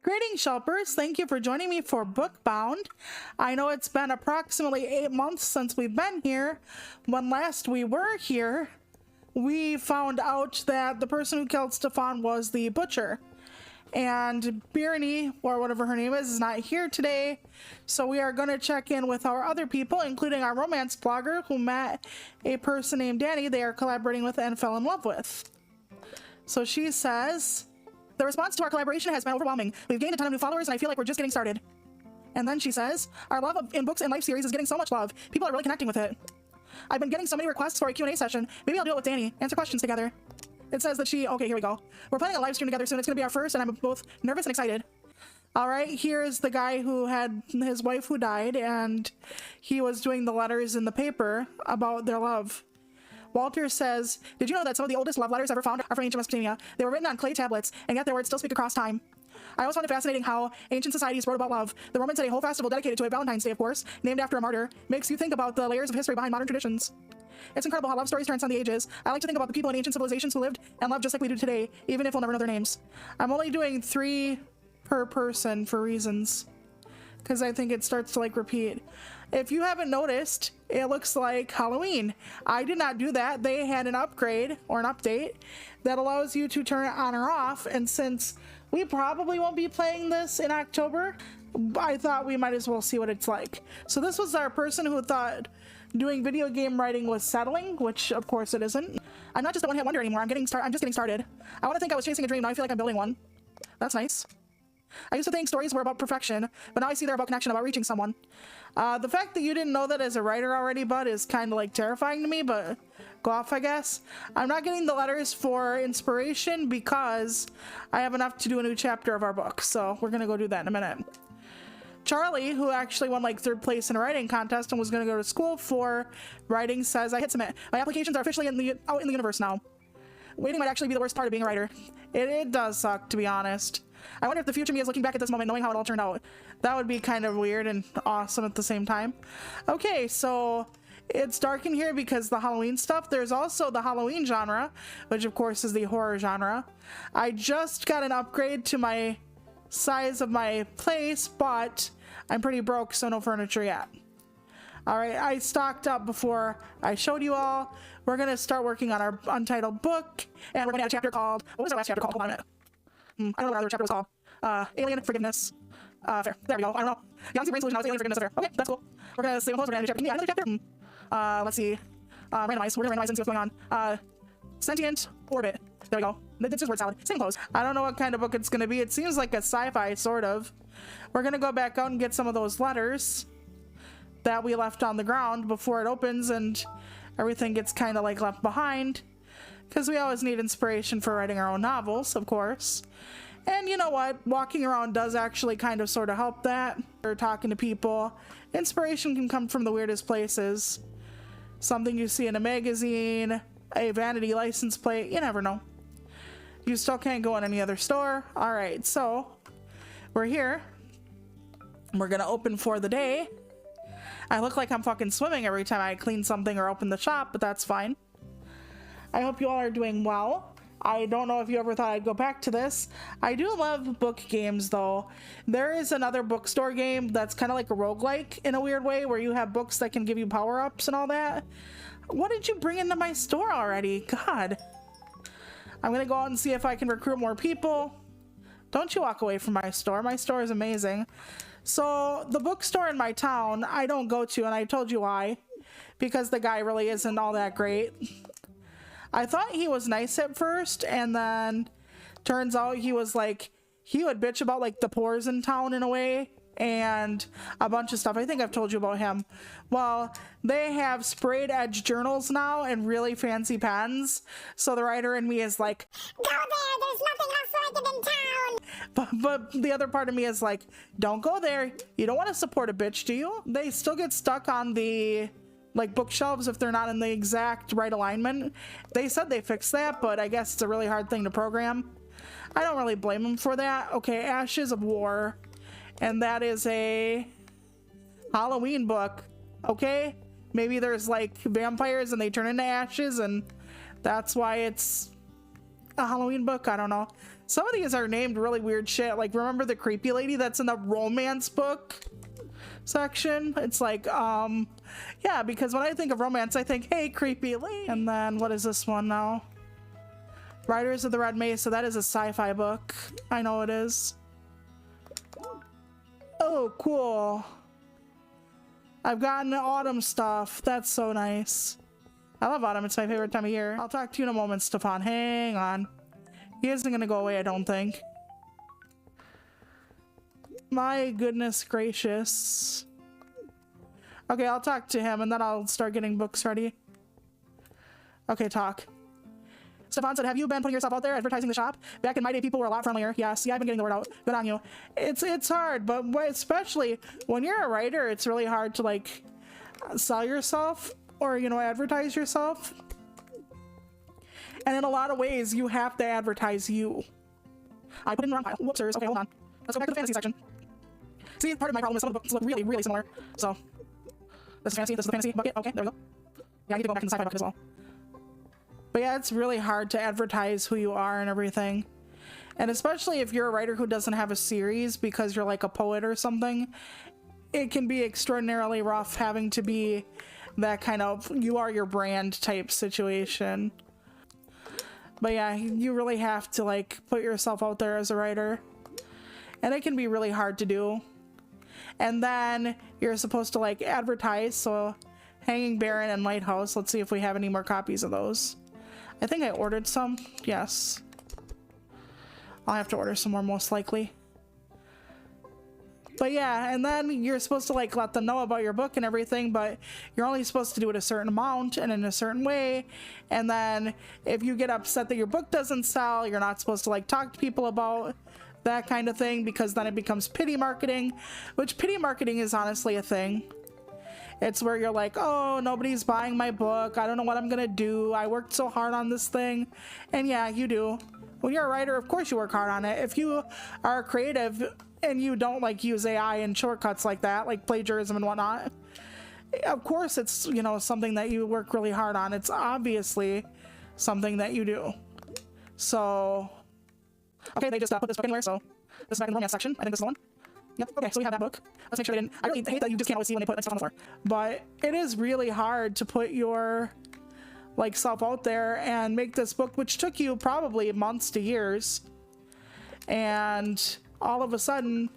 Greetings, shoppers. Thank you for joining me for Bookbound. I know it's been approximately 8 months since we've been here. When last we were here, we found out that the person who killed Stefan was the butcher. And Birney, or whatever her name is not here today. So we are going to check in with our other people, including our romance blogger who met a person named Danny they are collaborating with and fell in love with. So she says, the response to our collaboration has been overwhelming. We've gained a ton of new followers and I feel like we're just getting started. And then she says, our love in books and life series is getting so much love. People are really connecting with it. I've been getting so many requests for a Q&A session. Maybe I'll do it with Danny, answer questions together. It says that okay, here we go. We're planning a live stream together soon. It's going to be our first and I'm both nervous and excited. All right, here's the guy who had his wife who died and he was doing the letters in the paper about their love. Walter says, did you know that some of the oldest love letters ever found are from ancient Mesopotamia? They were written on clay tablets, and yet their words still speak across time. I always found it fascinating how ancient societies wrote about love. The Romans had a whole festival dedicated to it, Valentine's Day, of course, named after a martyr. Makes you think about the layers of history behind modern traditions. It's incredible how love stories transcend the ages. I like to think about the people in ancient civilizations who lived and loved just like we do today, even if we'll never know their names. I'm only doing 3 per person for reasons, because I think it starts to like repeat. If you haven't noticed, it looks like Halloween. I did not do that. They had an upgrade or an update that allows you to turn it on or off. And since we probably won't be playing this in October, I thought we might as well see what it's like. So this was our person who thought doing video game writing was settling, which of course it isn't. I'm not just a one-hit wonder anymore. I'm just getting started. I want to think I was chasing a dream. Now I feel like I'm building one. That's nice. I used to think stories were about perfection, but now I see they're about connection, about reaching someone. The fact that you didn't know that as a writer already, bud, is kind of like terrifying to me, but go off, I guess. I'm not getting the letters for inspiration because I have enough to do a new chapter of our book, so we're gonna go do that in a minute. Charlie, who actually won like 3rd place in a writing contest and was gonna go to school for writing, says, I hit submit. My applications are officially out in the universe now. Waiting might actually be the worst part of being a writer. It does suck, to be honest. I wonder if the future me is looking back at this moment knowing how it all turned out. That would be kind of weird and awesome at the same time. Okay, so it's dark in here because the Halloween stuff. There's also the Halloween genre, which of course is the horror genre. I just got an upgrade to my size of my place, but I'm pretty broke, so no furniture yet. All right, I stocked up before I showed you all. We're gonna start working on our untitled book, and we're gonna add a chapter called, what was our last chapter called? Hold on a minute. I don't know what other chapter was called. Alien Forgiveness. Fair. There we go. I don't know. Young's Brain Solution. I was Alien Forgiveness. Fair. Okay, that's cool. We're gonna stay close. We're gonna add another chapter. Let's see. Randomize. We're gonna randomize and see what's going on. Sentient Orbit. There we go. This is word salad. Same clothes. I don't know what kind of book it's gonna be. It seems like a sci-fi sort of. We're gonna go back out and get some of those letters that we left on the ground before it opens and everything gets kind of like left behind. Because we always need inspiration for writing our own novels, of course. And you know what? Walking around does actually kind of sort of help that. Or talking to people. Inspiration can come from the weirdest places. Something you see in a magazine, a vanity license plate, you never know. You still can't go in any other store. Alright, so we're here. We're gonna open for the day. I look like I'm fucking swimming every time I clean something or open the shop, but that's fine. I hope you all are doing well. I don't know if you ever thought I'd go back to this. I do love book games though. There is another bookstore game that's kind of like a roguelike in a weird way where you have books that can give you power-ups and all that. What did you bring into my store already? God. I'm gonna go out and see if I can recruit more people. Don't you walk away from my store. My store is amazing. So the bookstore in my town I don't go to, and I told you why. Because the guy really isn't all that great. I thought he was nice at first, and then turns out he was like, he would bitch about like the pores in town in a way and a bunch of stuff. I think I've told you about him. Well, they have sprayed edge journals now and really fancy pens. So the writer in me is like, go there, there's nothing else like it in town. But the other part of me is like, don't go there. You don't want to support a bitch, do you? They still get stuck on the like bookshelves if they're not in the exact right alignment. They said they fixed that, but I guess it's a really hard thing to program. I don't really blame them for that. Okay, Ashes of War. And that is a Halloween book. Okay? Maybe there's like vampires and they turn into ashes and that's why it's a Halloween book. I don't know. Some of these are named really weird shit. Like, remember the creepy lady that's in the romance book section? It's like, yeah, because when I think of romance, I think, hey, creepy lady. And then what is this one now? Riders of the Red Mace. So that is a sci-fi book. I know it is. Oh, cool. I've gotten autumn stuff. That's so nice. I love autumn. It's my favorite time of year. I'll talk to you in a moment, Stefan. Hang on. He isn't gonna go away, I don't think. My goodness gracious. Okay, I'll talk to him and then I'll start getting books ready. Okay, talk. Stefan said, have you been putting yourself out there advertising the shop? Back in my day, people were a lot friendlier. Yes, yeah, I've been getting the word out. Good on you. It's hard, but especially when you're a writer, it's really hard to like sell yourself or, you know, advertise yourself. And in a lot of ways, you have to advertise you. I put it in the wrong pile. Whoopsers. Okay, hold on. Let's go back to the fantasy section. See, part of my problem is some of the books look really, really similar. So, this is fantasy. This is the fantasy bucket. Okay, there we go. Yeah, I need to go back to the sci-fi bucket as well. But yeah, it's really hard to advertise who you are and everything. And especially if you're a writer who doesn't have a series because you're like a poet or something, it can be extraordinarily rough having to be that kind of you are your brand type situation. But yeah, you really have to like put yourself out there as a writer. And it can be really hard to do. And then you're supposed to like advertise. So Hanging Baron and Lighthouse, let's see if we have any more copies of those. I think I ordered some. Yes. I'll have to order some more most likely. But yeah, and then you're supposed to like let them know about your book and everything, but you're only supposed to do it a certain amount and in a certain way. And then if you get upset that your book doesn't sell, you're not supposed to like talk to people about that kind of thing, because then it becomes pity marketing, which pity marketing is honestly a thing. It's where you're like, oh, nobody's buying my book. I don't know what I'm gonna do. I worked so hard on this thing. And yeah, you do. When you're a writer, of course you work hard on it. If you are creative and you don't like use AI and shortcuts like that, like plagiarism and whatnot, of course it's, you know, something that you work really hard on. It's obviously something that you do. So, okay, they just put this book anywhere, so this is back in the romance section. I think this is the one. Yep, okay, so we have that book. Let's make sure I didn't. I really hate that you just can't always see when they put stuff on the floor. But it is really hard to put your like self out there and make this book, which took you probably months to years. And all of a sudden,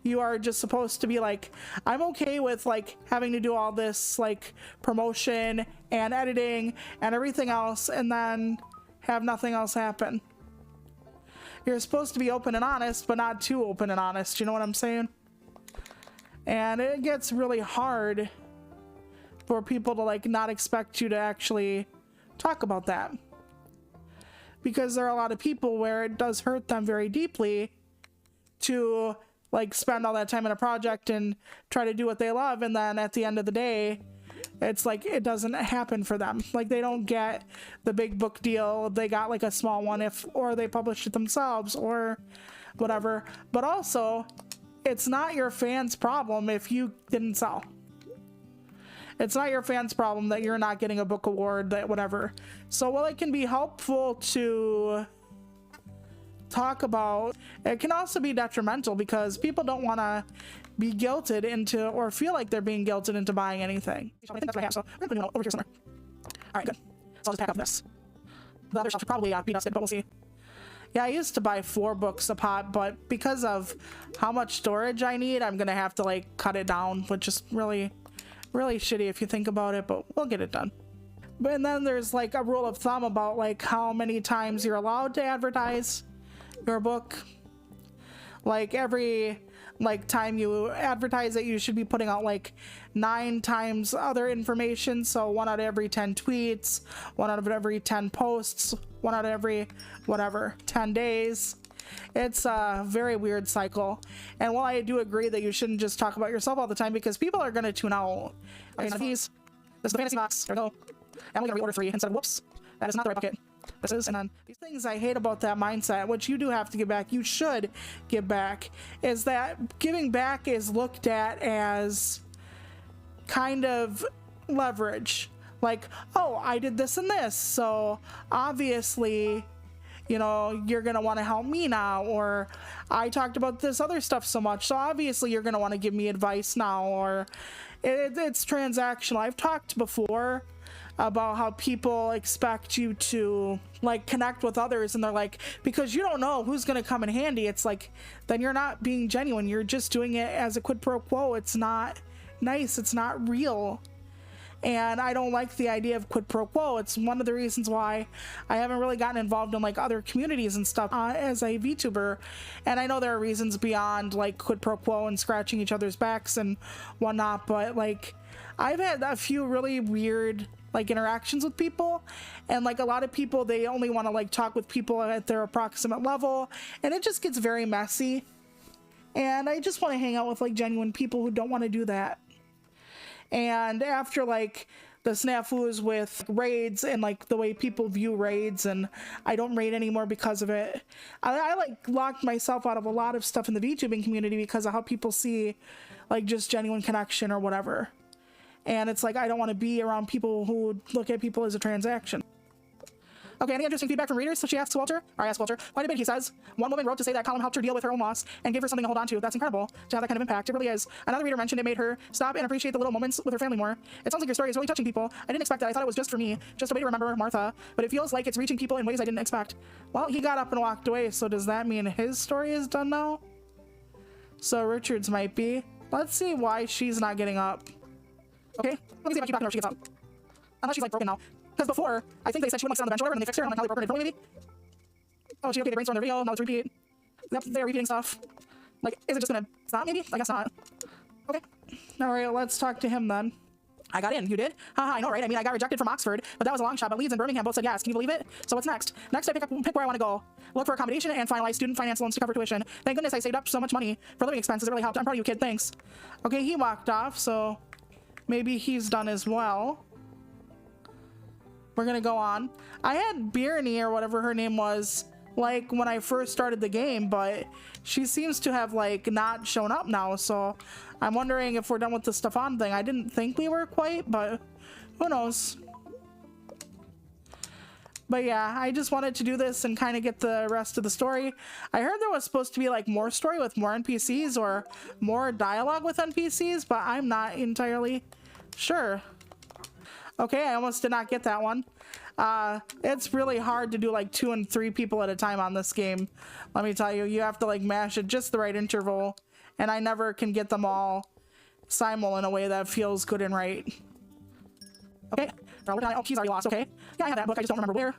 you are just supposed to be like, I'm okay with like having to do all this like promotion and editing and everything else, and then have nothing else happen. You're supposed to be open and honest, but not too open and honest. You know what I'm saying? And it gets really hard for people to like not expect you to actually talk about that. Because there are a lot of people where it does hurt them very deeply to like spend all that time in a project and try to do what they love, and then at the end of the day, it's like it doesn't happen for them. Like they don't get the big book deal. They got like a small one or they published it themselves or whatever. But also, it's not your fans' problem if you didn't sell. It's not your fans' problem that you're not getting a book award, that whatever. So while it can be helpful to talk about, it can also be detrimental because people don't want to be guilted into or feel like they're being guilted into buying anything. I think that's what I have, so we're going to put it over here somewhere. All right, good. So I'll just pack up this. The other stuff should probably be dusted, but we'll see. Yeah, I used to buy 4 books a pop, but because of how much storage I need, I'm going to have to like cut it down, which is really, really shitty if you think about it, but we'll get it done. But then there's like a rule of thumb about like how many times you're allowed to advertise your book. Like every like time you advertise it, you should be putting out like 9 times other information. So 1 out of every 10 tweets, 1 out of every 10 posts, 1 out of every whatever 10 days. It's a very weird cycle. And while I do agree that you shouldn't just talk about yourself all the time because people are going to tune out. Okay, so this is the fantasy box. There we go. And we're going to reorder 3 instead of whoops. That is not the right bucket. This is, and then these things I hate about that mindset, which you do have to give back, you should give back, is that giving back is looked at as kind of leverage. Like, oh, I did this and this, so obviously, you know, you're gonna want to help me now, or I talked about this other stuff so much, so obviously you're gonna want to give me advice now, or it's transactional. I've talked before about how people expect you to like connect with others, and they're like, because you don't know who's gonna come in handy, it's like, then you're not being genuine, you're just doing it as a quid pro quo. It's not nice, it's not real. And I don't like the idea of quid pro quo. It's one of the reasons why I haven't really gotten involved in like other communities and stuff as a VTuber. And I know there are reasons beyond like quid pro quo and scratching each other's backs and whatnot, but like I've had a few really weird like interactions with people, and like a lot of people, they only want to like talk with people at their approximate level, and it just gets very messy. And I just want to hang out with like genuine people who don't want to do that. And after like the snafus with raids and like the way people view raids, and I don't raid anymore because of it, I like locked myself out of a lot of stuff in the VTubing community because of how people see like just genuine connection or whatever. And it's like, I don't want to be around people who look at people as a transaction. Okay, any interesting feedback from readers? So she asks Walter, or I asked Walter, quite a bit, he says. One woman wrote to say that column helped her deal with her own loss and gave her something to hold on to. That's incredible to have that kind of impact. It really is. Another reader mentioned it made her stop and appreciate the little moments with her family more. It sounds like your story is really touching people. I didn't expect that. I thought it was just for me, just a way to remember Martha, but it feels like it's reaching people in ways I didn't expect. Well, he got up and walked away, so does that mean his story is done now? So Richard's might be. Let's see why she's not getting up. Okay, let me see if I keep talking her if she gets up. Unless she's like broken now. Because before, I think they said she wouldn't sit on the bench or whatever, and then they fixed her, and I'm like, how they broke her, maybe? Oh, she okay to brainstorm their video, now it's repeat. Yep, they're repeating stuff. Like, is it just gonna stop, maybe? I guess not. Okay. Alright, let's talk to him then. I got in, you did? Haha, I know, right? I mean, I got rejected from Oxford, but that was a long shot, but Leeds and Birmingham both said yes. Can you believe it? So what's next? Next, I pick where I want to go. Look for accommodation and finalize student finance loans to cover tuition. Thank goodness I saved up so much money for living expenses. It really helped. I'm proud of you, kid. Thanks. Okay, he walked off, so maybe he's done as well. We're gonna go on. I had Birney, or whatever her name was, like when I first started the game, but she seems to have like not shown up now, so I'm wondering if we're done with the Stefan thing. I didn't think we were quite, but who knows. But yeah, I just wanted to do this and kind of get the rest of the story. I heard there was supposed to be like more story with more NPCs or more dialogue with NPCs, but I'm not entirely sure. Okay, I almost did not get that one. It's really hard to do like 2 and 3 people at a time on this game. Let me tell you, you have to like mash at just the right interval, and I never can get them all simul in a way that feels good and right. Okay, oh, keys already lost, okay. Yeah, I have that book, I just don't remember where.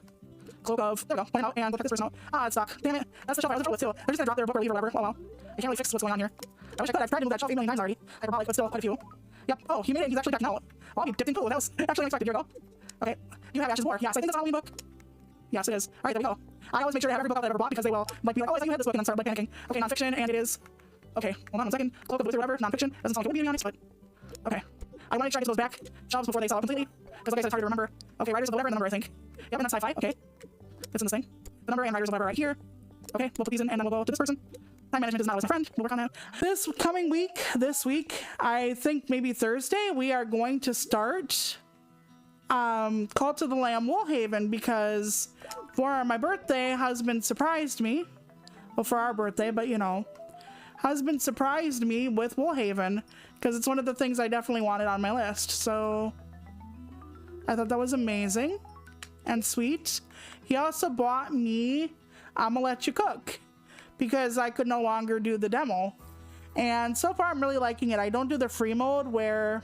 Cloak of, there we go, point out, and look at this person out. Ah, it's stuck, damn it. That's the shelf I was in trouble with too. They're just gonna drop their book or leave or whatever, oh well. I can't really fix what's going on here. I wish I could, I've tried to move that shelf 8 million times already. Hyperbolic, but still, quite a few. Yep, oh, he made it, he's actually backing out. Well, he dipped in poo, that was actually unexpected, here we go. Okay, you have Ash's War, yes, I think that's a Halloween book. Yes, it is. Alright, there we go. I always make sure to have every book out that I've ever bought because they will like be like, oh, I thought you had this book, and then start like panicking. Okay, nonfiction, and it is. Okay, hold on 1 second. Cloak of the Wizard, whatever, nonfiction. Doesn't sound like it would be, to be honest, but. Okay. I want to make sure I get those back shelves before they sell out completely. Because like I said, it's hard to remember. Okay, Riders of the Whatever, the number, I think. Yep, and that's sci-fi, okay. It's in this thing. The number and Riders of the Whatever right here. Okay, we'll put these in, and then we'll go to this person. Time management is not always my friend. We'll work on that. This coming week, I think maybe Thursday, we are going to start Cult of the Lamb Woolhaven, because for my birthday, husband surprised me. Well, for our birthday, but you know, husband surprised me with Woolhaven because it's one of the things I definitely wanted on my list. So I thought that was amazing and sweet. He also bought me I'ma Let You Cook because I could no longer do the demo. And so far I'm really liking it. I don't do the free mode where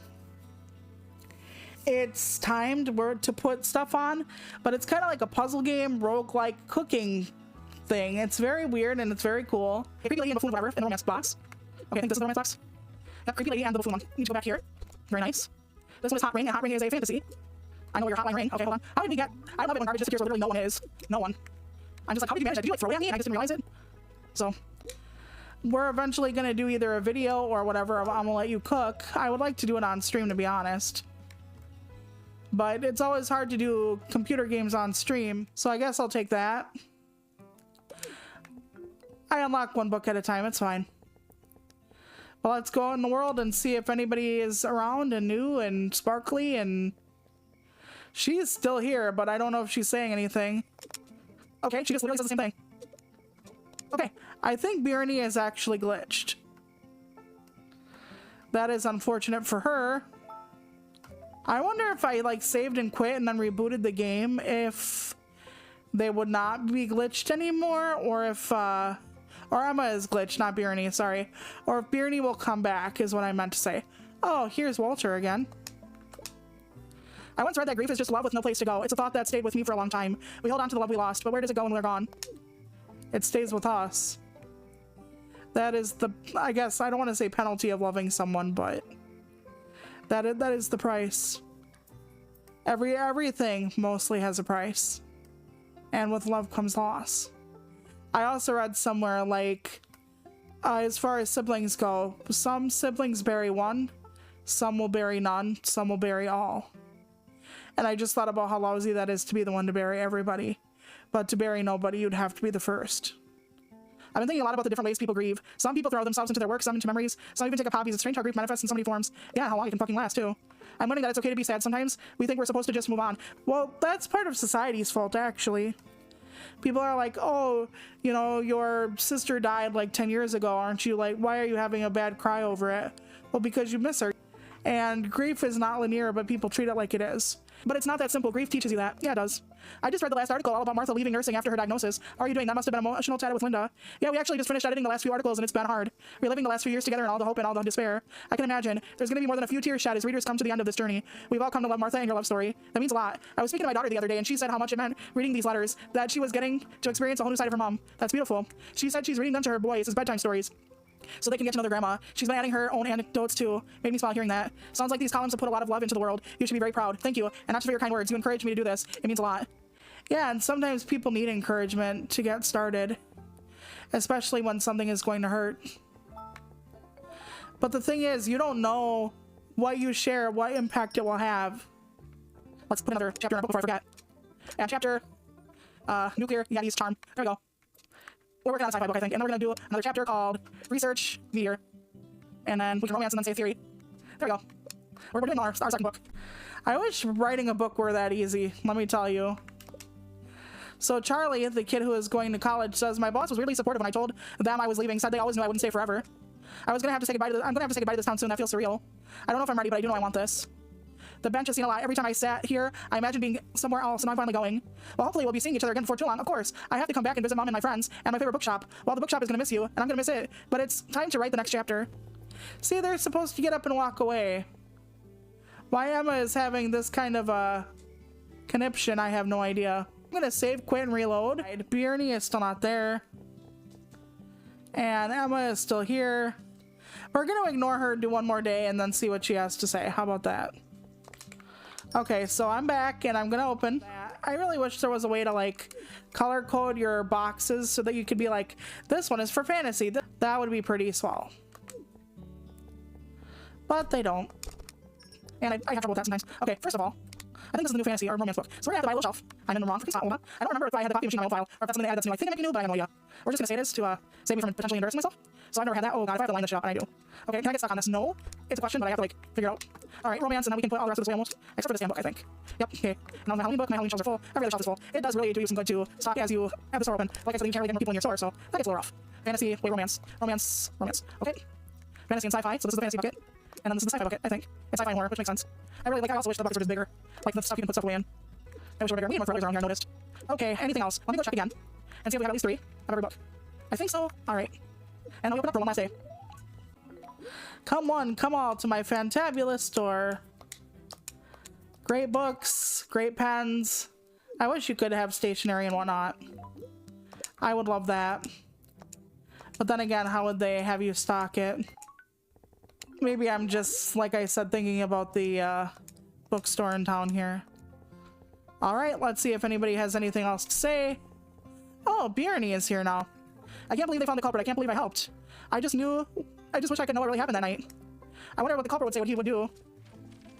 it's timed to put stuff on, but it's kind of like a puzzle game, roguelike cooking thing. It's very weird and it's very cool. Hey, Creepy Lady and the Fool Whatever in the romance box. Okay, I think this is the romance box. Yep, Creepy Lady and the Buffoon one. Need to go back here. Very nice. This one is Hot Ring, and Hot Ring is a fantasy. I know your hotline ring. Okay, hold on. How did we get? I love it when garbage disappears where literally no one is. No one. I'm just like, how did you manage that? Did you like throw it at me and I just didn't realize it? So we're eventually gonna do either a video or whatever of I'm gonna let you cook. I would like to do it on stream, to be honest. But it's always hard to do computer games on stream, so I guess I'll take that. I unlock 1 book at a time, it's fine. Well, let's go out in the world and see if anybody is around and new and sparkly, and she's still here, but I don't know if she's saying anything. Okay, she just literally says the same thing. Okay, I think Birney is actually glitched. That is unfortunate for her. I wonder if I like saved and quit and then rebooted the game, if they would not be glitched anymore, or if or Emma is glitched, not Birney, sorry. Or if Birney will come back is what I meant to say. Oh, here's Walter again. I once read that grief is just love with no place to go. It's a thought that stayed with me for a long time. We hold on to the love we lost, but where does it go when we're gone? It stays with us. That is the, I guess, I don't want to say penalty of loving someone, but that is the price. Everything mostly has a price. And with love comes loss. I also read somewhere, like, as far as siblings go, some siblings bury one, some will bury none, some will bury all. And I just thought about how lousy that is to be the one to bury everybody. But to bury nobody, you'd have to be the first. I've been thinking a lot about the different ways people grieve. Some people throw themselves into their work, some into memories, some even take up hobbies. It's strange how grief manifests in so many forms. Yeah, how long it can fucking last, too. I'm learning that it's okay to be sad sometimes. We think we're supposed to just move on. Well, that's part of society's fault, actually. People are like, oh, you know, your sister died like 10 years ago, aren't you? Like, why are you having a bad cry over it? Well, because you miss her. And grief is not linear, but people treat it like it is. But it's not that simple. Grief teaches you that. Yeah, it does. I just read the last article all about Martha leaving nursing after her diagnosis. How are you doing? That must have been emotional chat with Linda. Yeah, we actually just finished editing the last few articles and it's been hard. Reliving the last few years together and all the hope and all the despair. I can imagine. There's going to be more than a few tears shed as readers come to the end of this journey. We've all come to love Martha and her love story. That means a lot. I was speaking to my daughter the other day and she said how much it meant reading these letters, that she was getting to experience a whole new side of her mom. That's beautiful. She said she's reading them to her boys as bedtime stories, so they can get to know their grandma. She's been adding her own anecdotes too. Made me smile hearing that. Sounds like these columns have put a lot of love into the world. You should be very proud. Thank you. And not just for your kind words. You encouraged me to do this. It means a lot. Yeah, and sometimes people need encouragement to get started, especially when something is going to hurt. But the thing is, you don't know what you share, what impact it will have. Let's put another chapter in our book before I forget. And chapter, nuclear, you gotta use charm. There we go. We're working on a sci-fi book, I think, and then we're gonna do another chapter called Research Meteor, and then we can romance and then say theory. There we go. We're doing our second book. I wish writing a book were that easy, let me tell you. So Charlie, the kid who is going to college, says, my boss was really supportive when I told them I was leaving, said they always knew I wouldn't stay forever. I'm gonna have to say goodbye to this town soon. That feels surreal. I don't know if I'm ready, but I do know I want this. The bench has seen a lot. Every time I sat here, I imagined being somewhere else, and I'm finally going. Well, hopefully we'll be seeing each other again before too long. Of course, I have to come back and visit Mom and my friends, and my favorite bookshop. Well, the bookshop is gonna miss you, and I'm gonna miss it. But it's time to write the next chapter. See, they're supposed to get up and walk away. Why Emma is having this kind of a conniption, I have no idea. I'm gonna save, quit, and reload. Birney is still not there. And Emma is still here. We're gonna ignore her, do one more day, and then see what she has to say. How about that? Okay, so I'm back and I'm gonna open. I really wish there was a way to like color code your boxes so that you could be like, this one is for fantasy. That would be pretty swell. But they don't. And I have trouble with that sometimes. Okay, first of all, I think this is a new fantasy or romance book. So we're gonna have the Bible shelf. I'm in the wrong freaking spot. Hold on. I don't remember if I had the copy machine on my old file or if that's something they added that's new. I think I might be new, but I have no idea. We're just gonna say this to save me from potentially embarrassing myself. So I've never had that. Oh god, if I have to line this shit up, and I do. Okay, can I get stuck on this? No. It's a question, but I have to like figure it out. Alright, romance, and then we can put all the rest of this away almost. Except for this handbook, I think. Yep, okay. Now my Halloween book, my Halloween shelves are full. Every other shelf is full. It does really do you some good to stock as you have the store open. Like I said, you can't really get more people in your store, so that gets a little rough. Fantasy, wait, romance. Romance, romance. Okay. Fantasy and sci-fi, so this is the fantasy bucket. And then this is the sci-fi bucket, I think. It's sci-fi and horror, which makes sense. I also wish the buckets were just bigger. Like the stuff you can put stuff away in. I wish they were bigger. We need more for others around here, I noticed. Okay, anything else? Let me go check again. And see if we have at least 3 of every book. I think so. Alright. And then we open up for one last day. Come one, come all to my fantabulous store. Great books, great pens. I wish you could have stationery and whatnot. I would love that. But then again, how would they have you stock it? Maybe I'm just, like I said, thinking about the bookstore in town here. Alright, let's see if anybody has anything else to say. Oh, Birney is here now. I can't believe they found the culprit. I can't believe I helped. I just wish I could know what really happened that night. I wonder what the culprit would say, what he would do.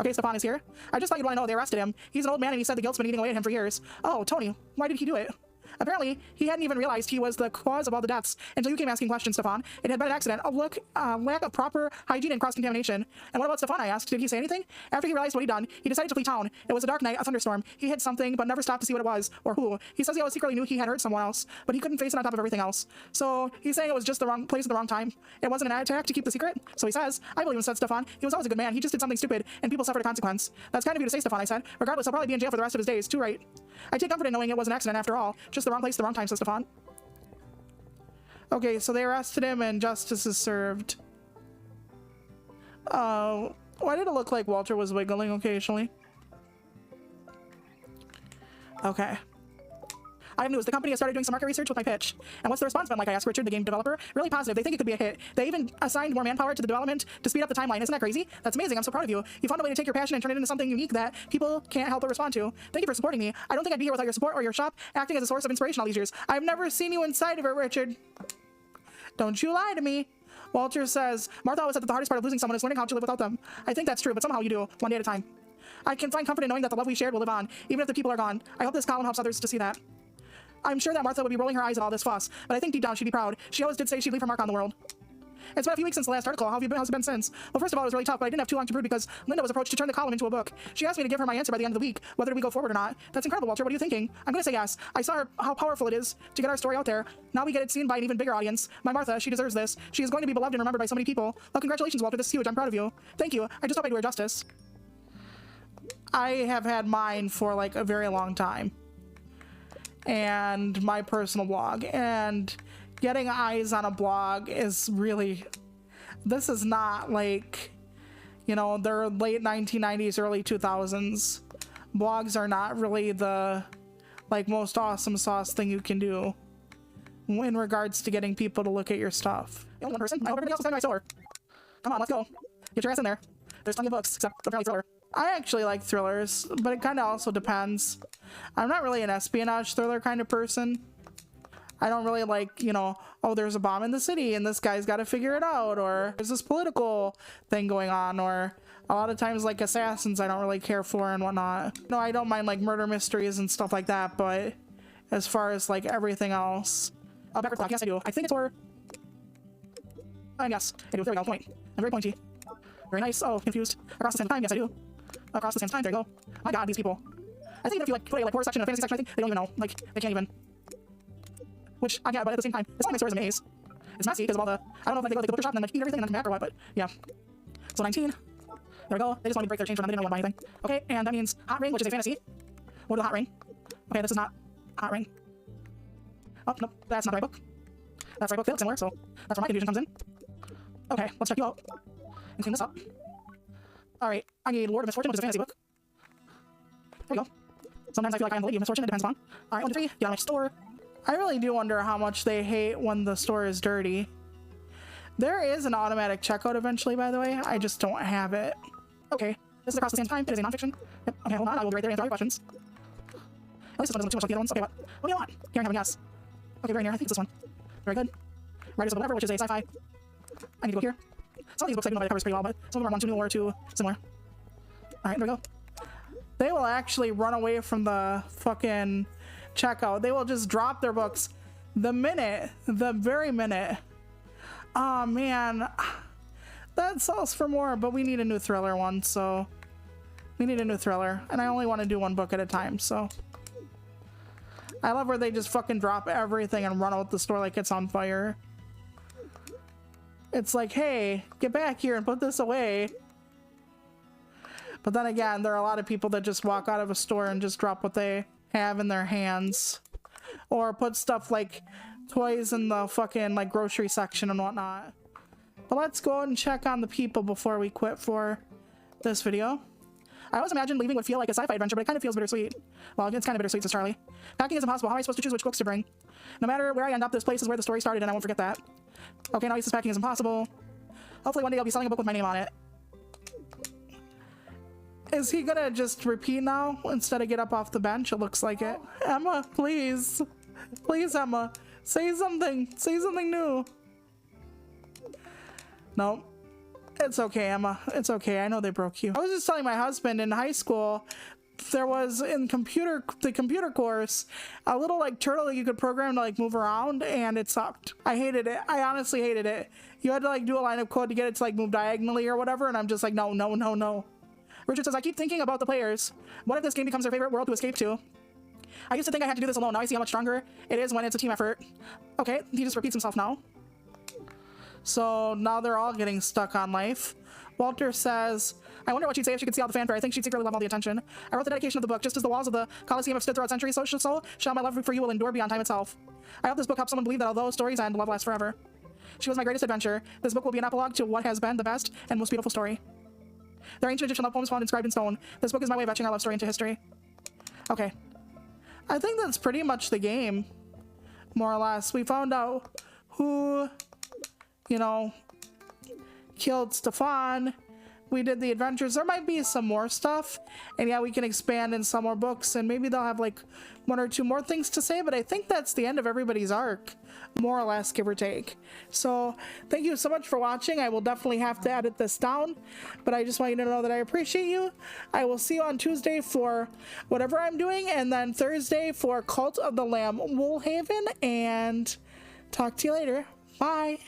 Okay, Stefan is here. I just thought you'd want to know they arrested him. He's an old man and he said the guilt's been eating away at him for years. Oh, Tony, why did he do it? Apparently, he hadn't even realized he was the cause of all the deaths until you came asking questions, Stefan. It had been an accident, a lack of proper hygiene and cross-contamination. And what about Stefan, I asked. Did he say anything? After he realized what he'd done, he decided to flee town. It was a dark night, a thunderstorm. He hid something, but never stopped to see what it was, or who. He says he always secretly knew he had hurt someone else, but he couldn't face it on top of everything else. So he's saying it was just the wrong place at the wrong time. It wasn't an attack to keep the secret. So he says, I believe him, said Stefan. He was always a good man. He just did something stupid, and people suffered a consequence. That's kind of you to say, Stefan, I said. Regardless, he'll probably be in jail for the rest of his days, too, right? I take comfort in knowing it was an accident after all. Just the wrong place, the wrong time, says Stefan. Okay, so they arrested him and justice is served. Why did it look like Walter was wiggling occasionally? Okay. I have news. The company has started doing some market research with my pitch. And what's the response been like? I asked Richard, the game developer. Really positive. They think it could be a hit. They even assigned more manpower to the development to speed up the timeline. Isn't that crazy? That's amazing. I'm so proud of you. You found a way to take your passion and turn it into something unique that people can't help but respond to. Thank you for supporting me. I don't think I'd be here without your support or your shop acting as a source of inspiration all these years. I've never seen you inside of it, Richard. Don't you lie to me. Walter says, Martha always said that the hardest part of losing someone is learning how to live without them. I think that's true, but somehow you do, one day at a time. I can find comfort in knowing that the love we shared will live on, even if the people are gone. I hope this column helps others to see that. I'm sure that Martha would be rolling her eyes at all this fuss, but I think deep down she'd be proud. She always did say she'd leave her mark on the world. It's been a few weeks since the last article. How's it been since? Well, first of all, it was really tough, but I didn't have too long to brood because Linda was approached to turn the column into a book. She asked me to give her my answer by the end of the week, whether we go forward or not. That's incredible, Walter. What are you thinking? I'm going to say yes. I saw how powerful it is to get our story out there. Now we get it seen by an even bigger audience. My Martha, she deserves this. She is going to be beloved and remembered by so many people. Well, congratulations, Walter. This is huge. I'm proud of you. Thank you. I just hope I do her justice. I have had mine for like a very long time. And my personal blog. And getting eyes on a blog is really... This is not like, you know, the late 1990s, early 2000s. Blogs are not really the, like, most awesome sauce thing you can do in regards to getting people to look at your stuff. The only one person. I hope everybody else is coming to my store. Come on, let's go. Get your ass in there. There's plenty of books, except apparently thriller. I actually like thrillers, but it kind of also depends. I'm not really an espionage thriller kind of person. I don't really like, you know, oh, there's a bomb in the city and this guy's got to figure it out, or there's this political thing going on, or a lot of times like assassins I don't really care for and whatnot. No, I don't mind like murder mysteries and stuff like that, but as far as like everything else. Backward clock, yes I do. I think it's for... yes, I do. There we go, point. I'm very pointy. Very nice. Oh, confused. Across the sands of time, yes I do. Across the sands of time, there you go. My god, these people. I think even if you like put a like horror section and a fantasy section, I think they don't even know. Like, they can't even... Which, I get, but at the same time, it's not my store as a maze. It's messy because of all the... I don't know if like, they go to the butcher shop and then like eat everything and then come back or what, but yeah. So 19. There we go. They just wanted me to break their chain for them. They didn't know I want to buy anything. Okay, and that means hot ring, which is a fantasy. We'll do hot ring. Okay, this is not hot ring. Oh, nope, that's not the right book. That's the right book. They look similar, so that's where my confusion comes in. Okay, let's check you out. And clean this up. Alright, I need Lord of Misfortune, which is a fantasy book. There we go. Sometimes I feel like I am the Lady of Misfortune. It depends on. Alright, 1, 2, 3. Get out of my store. I really do wonder how much they hate when the store is dirty. There is an automatic checkout eventually, by the way. I just don't have it. Okay, this is Across the Sands of Time. It is a nonfiction. Yep. Okay, hold on. I will be right there and answer all your questions. At least this one doesn't look too much like the other ones. Okay, what do you want? Here, I have a guess. Okay, very near. I think it's this one. Very good. Writers of Whatever, which is a sci-fi. I need to go here. Some of these books I do know by the covers pretty well, but some of them are one too new or too similar. Alright, there we go. They will actually run away from the fucking checkout. They will just drop their books the very minute. Oh man, that sells for more, but we need a new thriller one, so we need a new thriller, and I only want to do one book at a time. So I love where they just fucking drop everything and run out the store like it's on fire. It's like, hey, get back here and put this away. But then again, there are a lot of people that just walk out of a store and just drop what they have in their hands, or put stuff like toys in the fucking like grocery section and whatnot. But let's go and check on the people before we quit for this video. I always imagined leaving would feel like a sci-fi adventure, but it kind of feels bittersweet. Well, it's kind of bittersweet, says Charlie. Packing is impossible. How am I supposed to choose which books to bring? No matter where I end up, this place is where the story started, and I won't forget that. Okay, now he says packing is impossible. Hopefully one day I'll be selling a book with my name on it. Is he gonna just repeat now instead of get up off the bench? It looks like it. Emma, please. Please, Emma. Say something. Say something new. No. It's okay, Emma. It's okay. I know they broke you. I was just telling my husband in high school, there was in the computer course a little like turtle that you could program to like move around, and it sucked. I hated it. I honestly hated it. You had to like do a line of code to get it to like move diagonally or whatever, and I'm just like, no, no, no, no. Richard says, I keep thinking about the players. What if this game becomes their favorite world to escape to? I used to think I had to do this alone. Now I see how much stronger it is when it's a team effort. Okay, he just repeats himself now. So now they're all getting stuck on life. Walter says, I wonder what she'd say if she could see all the fanfare. I think she'd secretly love all the attention. I wrote the dedication of the book. Just as the walls of the Colosseum have stood throughout centuries, so shall my love for you will endure beyond time itself. I hope this book helps someone believe that although stories end, love lasts forever. She was my greatest adventure. This book will be an epilogue to what has been the best and most beautiful story. There are ancient Egyptian love poems found inscribed in stone. This book is my way of etching our love story into history. Okay. I think that's pretty much the game, more or less. We found out who, you know, killed Stefan. We did the adventures. There might be some more stuff, and yeah, we can expand in some more books, and maybe they'll have like one or two more things to say, but I think that's the end of everybody's arc, more or less, give or take. So thank you so much for watching. I will definitely have to edit this down, but I just want you to know that I appreciate you. I will see you on Tuesday for whatever I'm doing, and then Thursday for Cult of the Lamb Woolhaven, and talk to you later. Bye.